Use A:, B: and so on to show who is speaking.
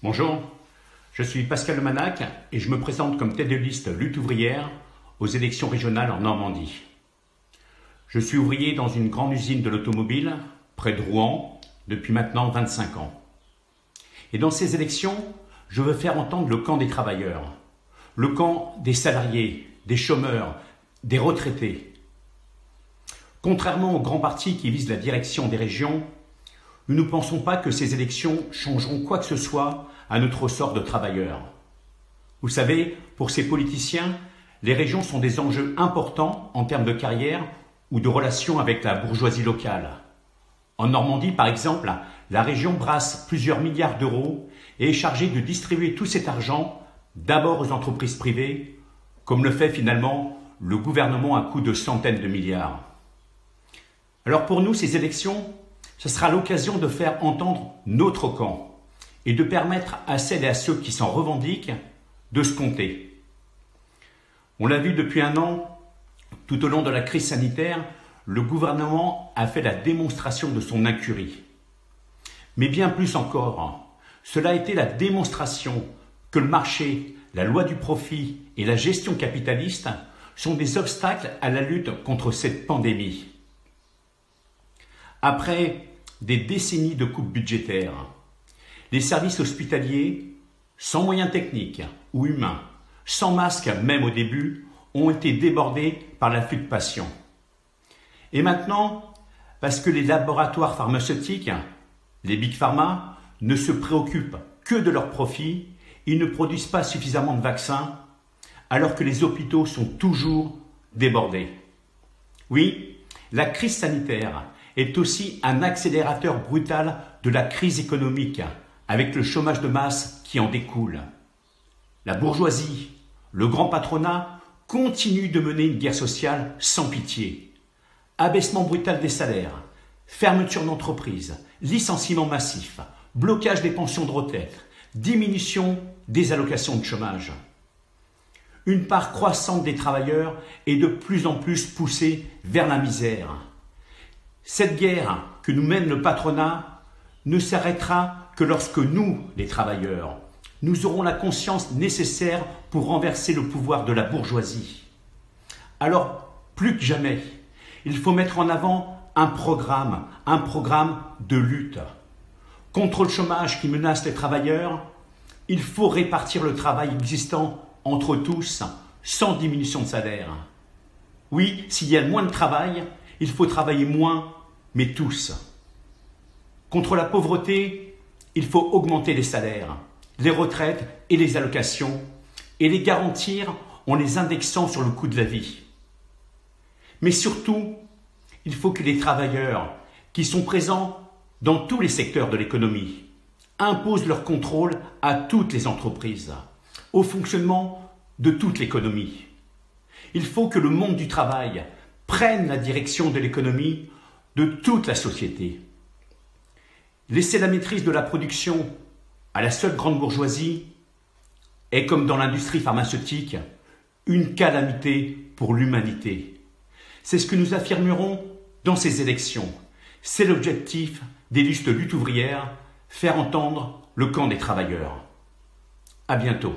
A: Bonjour, je suis Pascal Lemanac et je me présente comme tête de liste Lutte ouvrière aux élections régionales en Normandie. Je suis ouvrier dans une grande usine de l'automobile, près de Rouen, depuis maintenant 25 ans. Et dans ces élections, je veux faire entendre le camp des travailleurs, le camp des salariés, des chômeurs, des retraités. Contrairement aux grands partis qui visent la direction des régions, nous ne pensons pas que ces élections changeront quoi que ce soit à notre sort de travailleurs. Vous savez, pour ces politiciens, les régions sont des enjeux importants en termes de carrière ou de relations avec la bourgeoisie locale. En Normandie, par exemple, la région brasse plusieurs milliards d'euros et est chargée de distribuer tout cet argent d'abord aux entreprises privées, comme le fait finalement le gouvernement à coût de centaines de milliards. Alors pour nous, ces élections, ce sera l'occasion de faire entendre notre camp et de permettre à celles et à ceux qui s'en revendiquent de se compter. On l'a vu depuis un an, tout au long de la crise sanitaire, le gouvernement a fait la démonstration de son incurie. Mais bien plus encore, cela a été la démonstration que le marché, la loi du profit et la gestion capitaliste sont des obstacles à la lutte contre cette pandémie. Après des décennies de coupes budgétaires, les services hospitaliers, sans moyens techniques ou humains, sans masques même au début, ont été débordés par l'afflux de patients. Et maintenant, parce que les laboratoires pharmaceutiques, les Big Pharma, ne se préoccupent que de leurs profits, ils ne produisent pas suffisamment de vaccins, alors que les hôpitaux sont toujours débordés. Oui, la crise sanitaire est aussi un accélérateur brutal de la crise économique, avec le chômage de masse qui en découle. La bourgeoisie, le grand patronat, continuent de mener une guerre sociale sans pitié. Abaissement brutal des salaires, fermeture d'entreprises, licenciements massifs, blocage des pensions de retraite, diminution des allocations de chômage. Une part croissante des travailleurs est de plus en plus poussée vers la misère. Cette guerre que nous mène le patronat ne s'arrêtera que lorsque nous, les travailleurs, nous aurons la conscience nécessaire pour renverser le pouvoir de la bourgeoisie. Alors, plus que jamais, il faut mettre en avant un programme de lutte. Contre le chômage qui menace les travailleurs, il faut répartir le travail existant entre tous sans diminution de salaire. Oui, s'il y a moins de travail, il faut travailler moins, mais tous. Contre la pauvreté, il faut augmenter les salaires, les retraites et les allocations, et les garantir en les indexant sur le coût de la vie. Mais surtout, il faut que les travailleurs, qui sont présents dans tous les secteurs de l'économie, imposent leur contrôle à toutes les entreprises, au fonctionnement de toute l'économie. Il faut que le monde du travail prenne la direction de l'économie de toute la société. Laisser la maîtrise de la production à la seule grande bourgeoisie est, comme dans l'industrie pharmaceutique, une calamité pour l'humanité. C'est ce que nous affirmerons dans ces élections. C'est l'objectif des listes lutte ouvrière, faire entendre le camp des travailleurs. À bientôt.